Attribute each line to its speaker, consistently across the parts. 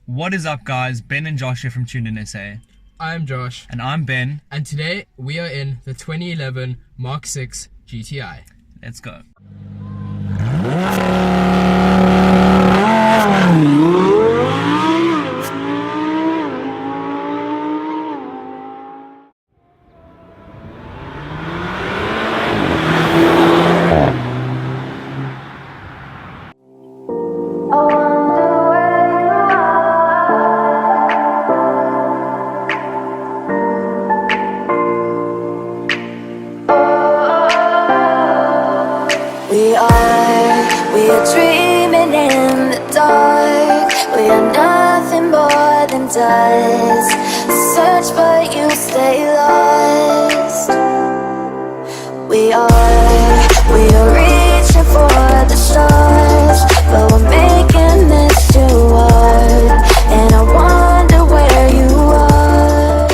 Speaker 1: What is up, guys? Ben and Josh here from tunedinsa.
Speaker 2: I'm Josh.
Speaker 1: And I'm Ben.
Speaker 2: And today we are in the 2011 Mk6 GTI.
Speaker 1: Let's go.
Speaker 3: We are dreaming in the dark. We are nothing more than dust. Search but you stay lost. We are reaching for the stars, but we're making this too hard. And I wonder where you are.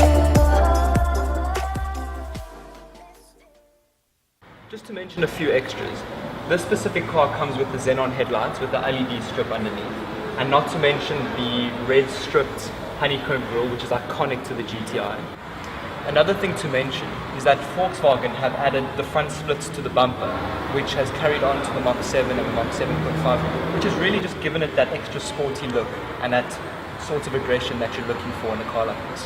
Speaker 4: Just to mention a few extras. This specific car comes with the xenon headlights with the LED strip underneath, and not to mention the red stripped honeycomb grille, which is iconic to the GTI. Another thing to mention is that Volkswagen have added the front splits to the bumper, which has carried on to the Mk7 and the Mk 7.5, which has really just given it that extra sporty look and that sort of aggression that you're looking for in a car like this.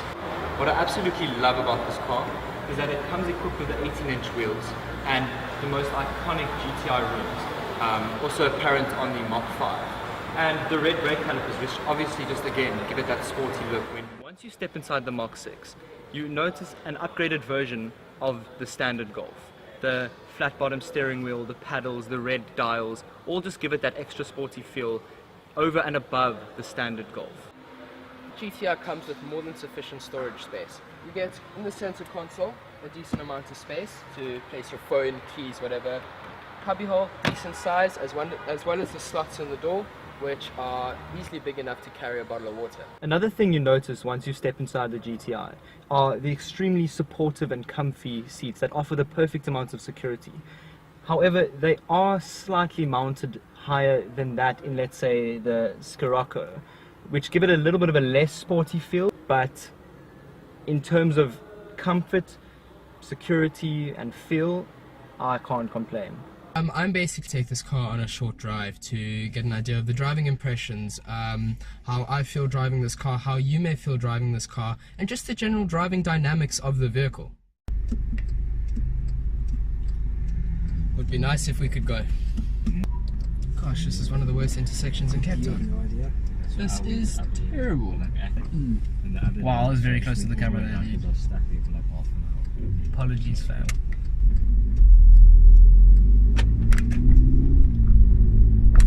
Speaker 4: What I absolutely love about this car is that it comes equipped with the 18-inch wheels and the most iconic GTI rims, also apparent on the Mk5. And the red brake calipers, which obviously just again give it that sporty look. Once you step inside the Mk6, you notice an upgraded version of the standard Golf. The flat bottom steering wheel, the paddles, the red dials, all just give it that extra sporty feel over and above the standard Golf.
Speaker 2: GTI comes with more than sufficient storage space. You get in the center console a decent amount of space to place your phone, keys, whatever. Cubbyhole, decent size, as well as the slots in the door, which are easily big enough to carry a bottle of water.
Speaker 4: Another thing you notice once you step inside the GTI are the extremely supportive and comfy seats that offer the perfect amount of security. However, they are slightly mounted higher than that in, let's say, the Scirocco, which give it a little bit of a less sporty feel, but in terms of comfort, security and feel, I can't complain.
Speaker 2: I'm basically take this car on a short drive to get an idea of the driving impressions, how I feel driving this car, how you may feel driving this car, and just the general driving dynamics of the vehicle. Would be nice if we could go. Gosh, this is one of the worst intersections in Cape Town. This is terrible.
Speaker 1: Wow, I was very close to the camera there. Apologies, fam.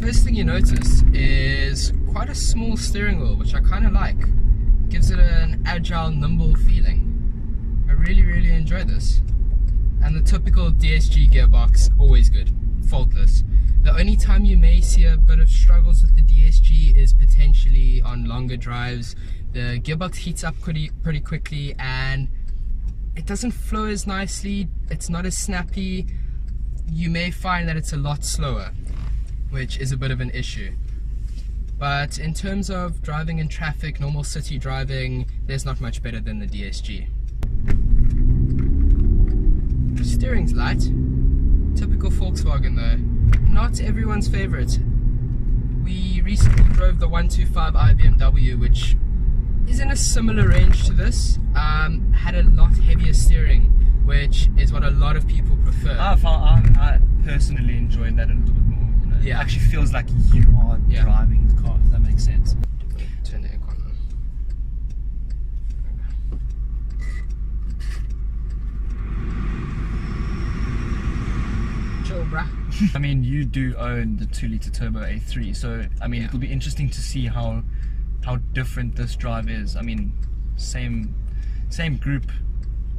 Speaker 2: First thing you notice is quite a small steering wheel, which I kind of like. Gives it an agile, nimble feeling. I really enjoy this. And the typical DSG gearbox, always good, faultless. The only time you may see a bit of struggles with the DSG is potentially on longer drives. The gearbox heats up pretty quickly and it doesn't flow as nicely, it's not as snappy. You may find that it's a lot slower, which is a bit of an issue. But in terms of driving in traffic, normal city driving, there's not much better than the DSG. Steering's light, typical Volkswagen though, not everyone's favorite. We recently drove the 125i BMW, which is in a similar range to this, had a lot heavier steering, which is what a lot of people prefer.
Speaker 1: I personally enjoyed that a little bit more. You know?
Speaker 2: Yeah.
Speaker 1: It actually feels like you are driving the car, if that makes sense.
Speaker 2: Turn the aircon on. Chill, bruh.
Speaker 1: I mean, you do own the 2-litre turbo A3, so I mean, it'll be interesting to see how different this drive is. I mean, same group.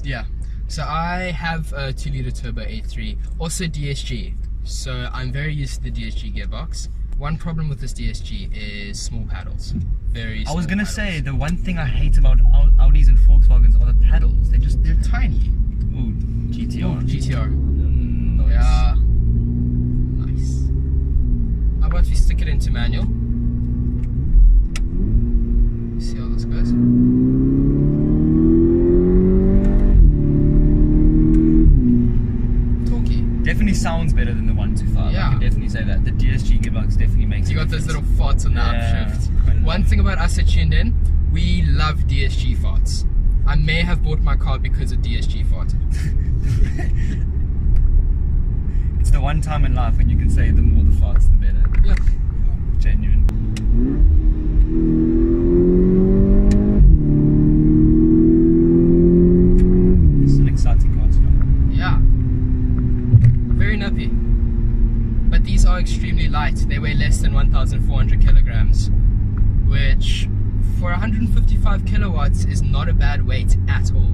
Speaker 2: Yeah. So I have a 2-litre turbo A3, also DSG. So I'm very used to the DSG gearbox. One problem with this DSG is small paddles. Very small
Speaker 1: I was gonna
Speaker 2: paddles.
Speaker 1: say, the one thing I hate about Audis and Volkswagens are the paddles. They're tiny. Ooh, GTR.
Speaker 2: Oh, GTR.
Speaker 1: Nice.
Speaker 2: Yeah. Nice. How about we stick it into manual? farts on the
Speaker 1: Yeah.
Speaker 2: upshift. One thing about us at Tuned In, we love DSG farts. I may have bought my car because of DSG fart.
Speaker 1: It's the one time in life when you can say the more the farts, the better.
Speaker 2: Yeah.
Speaker 1: Genuine. It's an exciting car to drive.
Speaker 2: Yeah. Very nappy. But these are extremely light. They weigh less than 1,400 kilograms, which for 155 kilowatts is not a bad weight at all.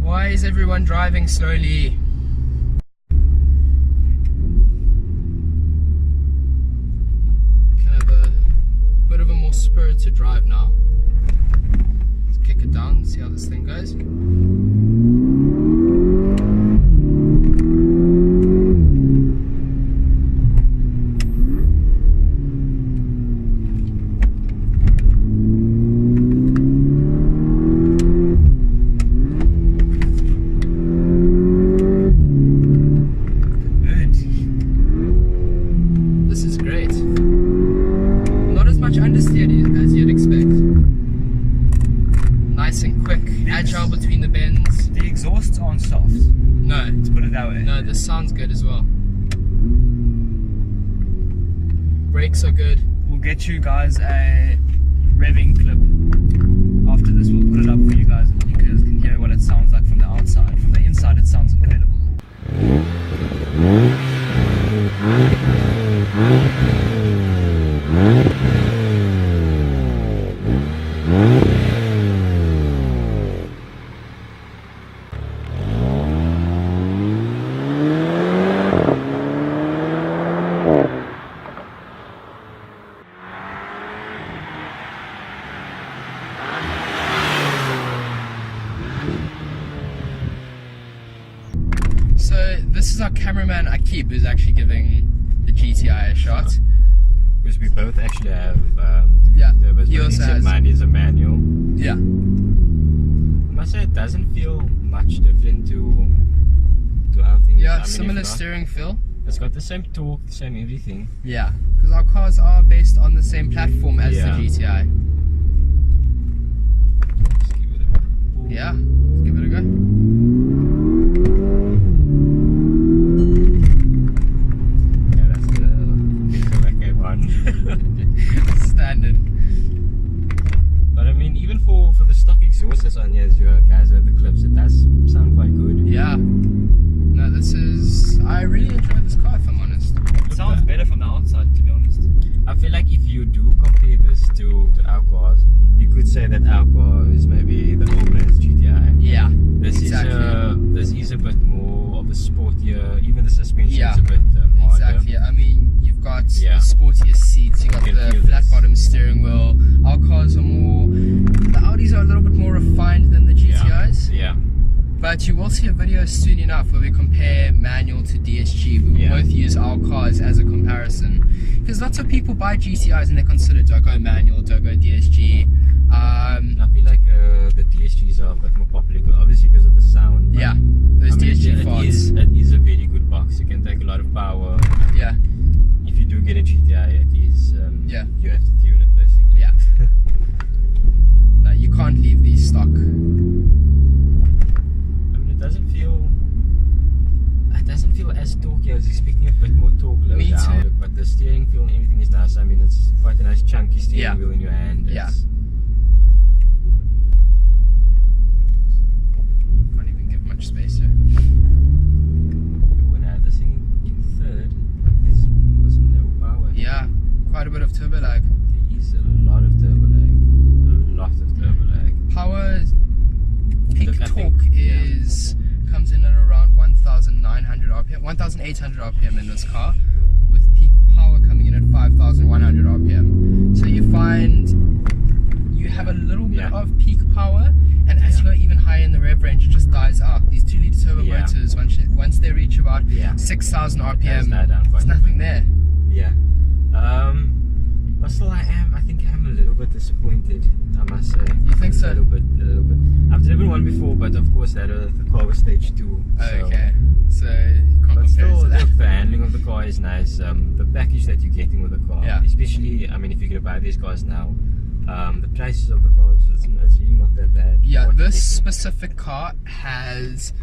Speaker 2: Why is everyone driving slowly? Can have a bit of a more spirited drive now. Let's kick it down, see how this thing goes.
Speaker 1: Good.
Speaker 2: This is great. Not as much understeer as you'd expect. Nice and quick, agile between the bends.
Speaker 1: The exhausts aren't soft,
Speaker 2: No,
Speaker 1: let's put it that way.
Speaker 2: no, this sounds good as well. Brakes are good.
Speaker 1: We'll get you guys a revving clip after this. We'll put it up for you guys and you guys can hear what it sounds like from the outside. From the inside, it sounds incredible.
Speaker 2: So this is our cameraman Akib, who's actually giving the GTI a shot.
Speaker 5: Because we both actually have
Speaker 2: Yeah,
Speaker 5: turbos,
Speaker 2: he
Speaker 5: but
Speaker 2: also
Speaker 5: except
Speaker 2: has-
Speaker 5: mine is a manual.
Speaker 2: Yeah.
Speaker 5: I must say it doesn't feel much different to our thing.
Speaker 2: Yeah,
Speaker 5: I mean,
Speaker 2: similar
Speaker 5: if not,
Speaker 2: steering feel.
Speaker 5: It's got the same torque, the same everything.
Speaker 2: Yeah, because our cars are based on the same platform as
Speaker 5: Yeah.
Speaker 2: the GTI.
Speaker 5: Just give it a pull.
Speaker 2: Yeah, let's give it a go.
Speaker 5: Yeah, that's the picture that came on.
Speaker 2: Standard.
Speaker 5: But I mean, even for the stock exhaust that's on here, as you guys heard the clips, it does sound quite good.
Speaker 2: Yeah. No, this is. I really enjoy this car, if I'm honest.
Speaker 1: It sounds better from the outside, to be honest.
Speaker 5: I feel like if you do compare this to our cars, you could say that our car is maybe the old man's GTI.
Speaker 2: Yeah.
Speaker 5: This is a bit more of a sportier. Even the suspension
Speaker 2: Yeah,
Speaker 5: is a bit harder.
Speaker 2: Exactly. I mean, you've got
Speaker 5: Yeah.
Speaker 2: the sportier seats, you got
Speaker 5: You can
Speaker 2: the
Speaker 5: feel
Speaker 2: flat
Speaker 5: this.
Speaker 2: bottom steering wheel. Our cars are more. The Audis are a little bit more refined than the GTIs.
Speaker 5: Yeah.
Speaker 2: But you will see a video soon enough where we compare manual to DSG. We will
Speaker 5: Yeah.
Speaker 2: both use our cars as a comparison. Because lots of people buy GTIs and they consider, do I go manual, do I go DSG?
Speaker 5: And I feel like the DSGs are a bit more popular, obviously because of the sound. but
Speaker 2: Yeah, those
Speaker 5: I mean,
Speaker 2: DSG
Speaker 5: it
Speaker 2: farts.
Speaker 5: is a very good box. It can take a lot of power.
Speaker 2: Yeah,
Speaker 5: If you do get a GTI, it is.
Speaker 2: Yeah.
Speaker 5: You have to tune it basically.
Speaker 2: yeah. No, you can't leave these stock.
Speaker 5: I mean, it doesn't feel as torquey. I was expecting a bit more torque low
Speaker 2: Me
Speaker 5: down,
Speaker 2: too.
Speaker 5: but the steering feel and everything is nice. I mean, it's quite a nice chunky steering
Speaker 2: Yeah.
Speaker 5: wheel in your hand.
Speaker 2: Yeah.
Speaker 5: It's-
Speaker 2: Can't even give much space here.
Speaker 5: When I had this thing in third, there was no power.
Speaker 2: Yeah, quite a bit of turbo lag.
Speaker 5: There is a lot of turbo lag. A lot of turbo lag.
Speaker 2: Power peak
Speaker 5: Look, I think-
Speaker 2: torque
Speaker 5: yeah.
Speaker 2: comes in at around 1,900 RPM, 1,800 RPM in this car, with peak power coming in at 5,100 RPM. So you find you have a little bit
Speaker 5: Yeah.
Speaker 2: of peak power, and as you go even higher in the rev range, it just dies out. These 2-litre turbo
Speaker 5: Yeah.
Speaker 2: motors, once they reach about
Speaker 5: Yeah.
Speaker 2: 6,000
Speaker 5: Does
Speaker 2: RPM,
Speaker 5: die down quite
Speaker 2: there's
Speaker 5: a bit.
Speaker 2: nothing there.
Speaker 5: Yeah. But still, I think I am a little bit disappointed, I must say.
Speaker 2: You think so?
Speaker 5: A little bit. I've driven one before, but of course the car was stage 2.
Speaker 2: Oh, okay. So you can't
Speaker 5: But
Speaker 2: compare
Speaker 5: still,
Speaker 2: it to that.
Speaker 5: the handling of the car is nice. The package that you're getting with the car,
Speaker 2: Yeah.
Speaker 5: especially, I mean, if you're gonna buy these cars now, the prices of the cars, it's really not that bad.
Speaker 2: Yeah,
Speaker 5: What you're
Speaker 2: this
Speaker 5: getting.
Speaker 2: specific car has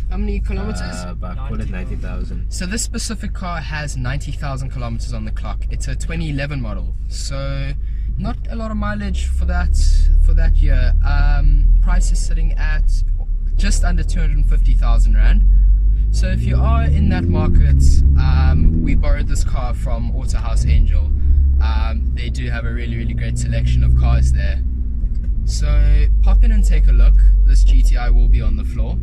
Speaker 2: how many kilometers?
Speaker 5: About call it 90,000.
Speaker 2: So this specific car has 90,000 kilometers on the clock. It's a 2011 model, so not a lot of mileage for that year. Price is sitting at just under 250,000 rand. So if you are in that market, we borrowed this car from Autohaus Angel. They do have a really great selection of cars there. So pop in and take a look. This GTI will be on the floor.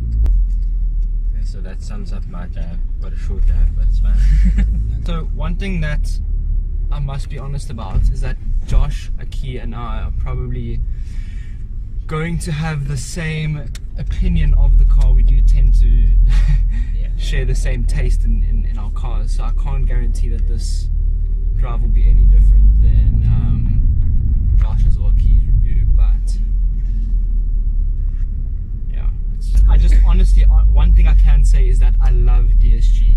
Speaker 5: Okay, so that sums up my drive. What a short drive, but it's fine.
Speaker 1: So one thing that I must be honest about is that Josh, Aki and I are probably going to have the same opinion of the car. We do tend to share the same taste in our cars, so I can't guarantee that this drive will be any different than Josh's or Aki's review, but yeah, I just honestly, one thing I can say is that I love DSG.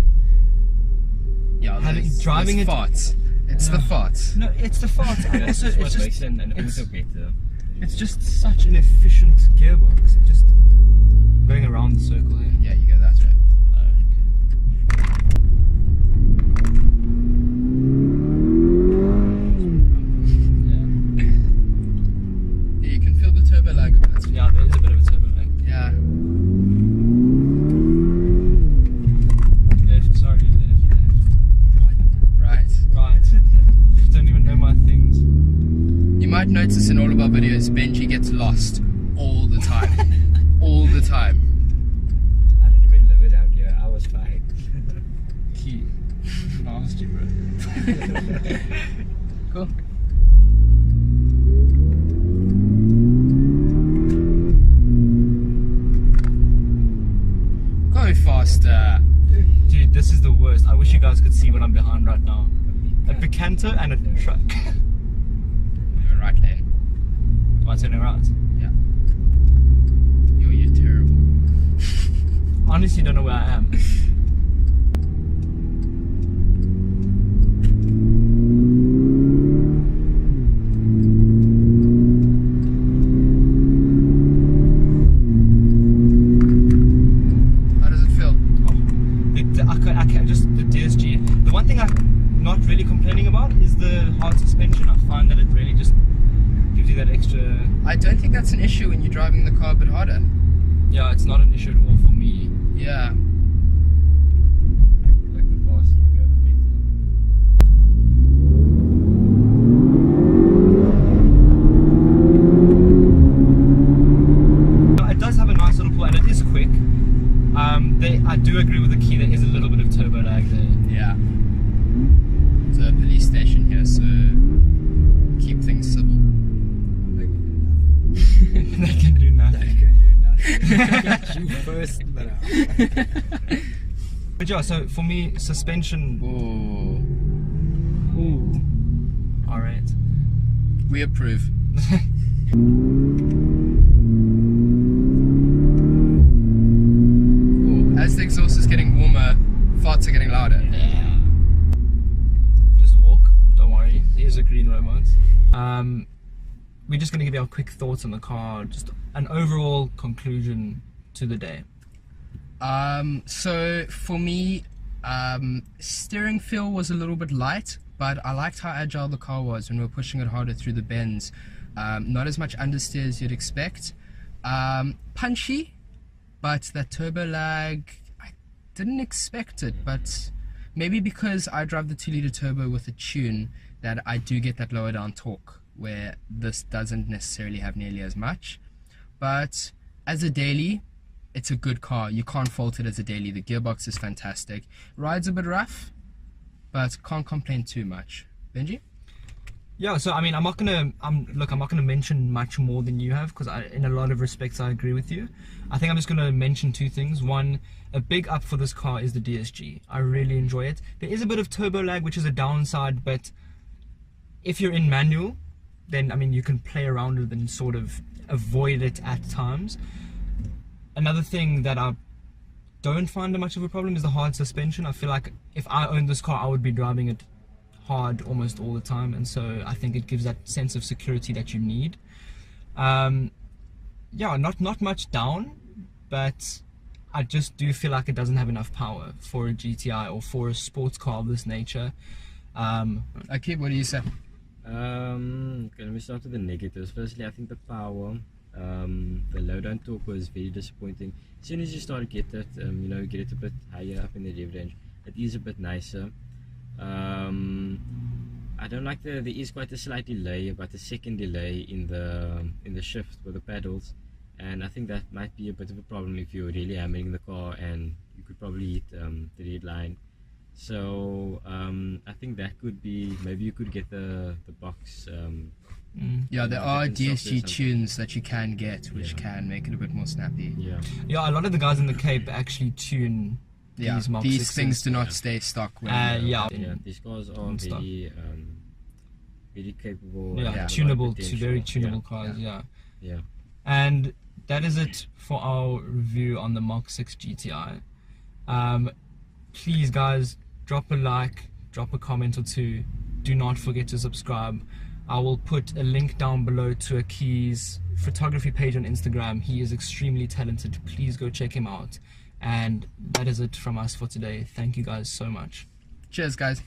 Speaker 2: Yeah,
Speaker 1: driving it-
Speaker 2: farts. It's the farts.
Speaker 1: No, it's the farts. And also,
Speaker 5: That's what
Speaker 1: it's
Speaker 5: makes
Speaker 1: just,
Speaker 5: it an
Speaker 1: it's,
Speaker 5: auto better.
Speaker 1: it's just such an efficient gearbox. It just going around the circle here.
Speaker 2: Yeah, you go that way. Yeah, you can feel the turbo lag a bit.
Speaker 1: Yeah, there is a bit of a turbo lag.
Speaker 2: Yeah.
Speaker 1: Left, sorry, left.
Speaker 2: Right.
Speaker 1: Right. Don't even know my things.
Speaker 2: You might notice in all of our videos, Benji gets lost all the time. All the time.
Speaker 5: I didn't even live it out here. I was fine.
Speaker 1: Key. Nasty, bro.
Speaker 2: Cool. Go faster.
Speaker 1: Dude, this is the worst. I wish you guys could see what I'm behind right now. A Picanto and a truck.
Speaker 2: Right lane.
Speaker 1: Am I turning right?
Speaker 2: Yeah. You're terrible.
Speaker 1: Honestly, don't know where I am.
Speaker 2: How does it feel?
Speaker 1: I can't just the DSG. The one thing I'm not really complaining about is the hard suspension. I find that it really just gives you that extra.
Speaker 2: I don't think that's an issue when you're driving the car a bit harder.
Speaker 1: Yeah, it's not an issue at all for me.
Speaker 2: Yeah.
Speaker 5: Like the faster you go, the
Speaker 1: It does have a nice little pull and it is quick. I do agree with the key. There is a little bit of turbo lag there.
Speaker 2: Yeah. It's a police station here, so keep things civil.
Speaker 1: They can do nothing.
Speaker 5: You first, but
Speaker 1: But yeah, so for me, suspension. Ooh. All right.
Speaker 2: We approve. Cool. As the exhaust is getting warmer, farts are getting louder.
Speaker 1: Yeah. Just walk. Don't worry. Here's a green remote. We're just gonna give you our quick thoughts on the car. Just an overall conclusion to the day.
Speaker 2: So for me, steering feel was a little bit light, but I liked how agile the car was when we were pushing it harder through the bends. Not as much understeer as you'd expect. Punchy, but that turbo lag, I didn't expect it, but maybe because I drive the 2-liter turbo with a tune that I do get that lower down torque, where this doesn't necessarily have nearly as much. But as a daily, it's a good car. You can't fault it as a daily. The gearbox is fantastic. Rides a bit rough, but can't complain too much. Benji?
Speaker 1: Yeah, so I mean, I'm not gonna mention much more than you have, because in a lot of respects I agree with you. I think I'm just gonna mention two things. One, a big up for this car is the DSG. I really enjoy it. There is a bit of turbo lag, which is a downside, but if you're in manual, then I mean you can play around with it and sort of avoid it at times. Another thing that I don't find much of a problem is the hard suspension. I feel like if I owned this car, I would be driving it hard almost all the time, and so I think it gives that sense of security that you need. Yeah, not much down, but I just do feel like it doesn't have enough power for a GTI or for a sports car of this nature.
Speaker 2: Okay, what do you say?
Speaker 5: Okay, let me start with the negatives. Firstly, I think the power, the low down torque was very disappointing. As soon as you start to get it, you know, get it a bit higher up in the rev range, it is a bit nicer. I don't like there is quite a slight delay, about a second delay in the shift with the pedals, and I think that might be a bit of a problem if you're really hammering the car, and you could probably hit the red line. So I think that could be, maybe you could get the box.
Speaker 2: Yeah, there are DSG
Speaker 5: something.
Speaker 2: tunes that you can get, which can make it a bit more snappy.
Speaker 1: Yeah, a lot of the guys in the Cape actually tune these Mk6s.
Speaker 2: These things do not stay stock. When
Speaker 1: yeah,
Speaker 5: these cars are very very capable.
Speaker 1: Yeah,
Speaker 5: and
Speaker 1: tunable,
Speaker 5: potential.
Speaker 1: very tunable cars. Yeah.
Speaker 5: Yeah.
Speaker 1: And that is it for our review on the Mk6 GTI. Please guys, drop a like, drop a comment or two. Do not forget to subscribe. I will put a link down below to Aki's photography page on Instagram. He is extremely talented. Please go check him out. And that is it from us for today. Thank you guys so much.
Speaker 2: Cheers, guys.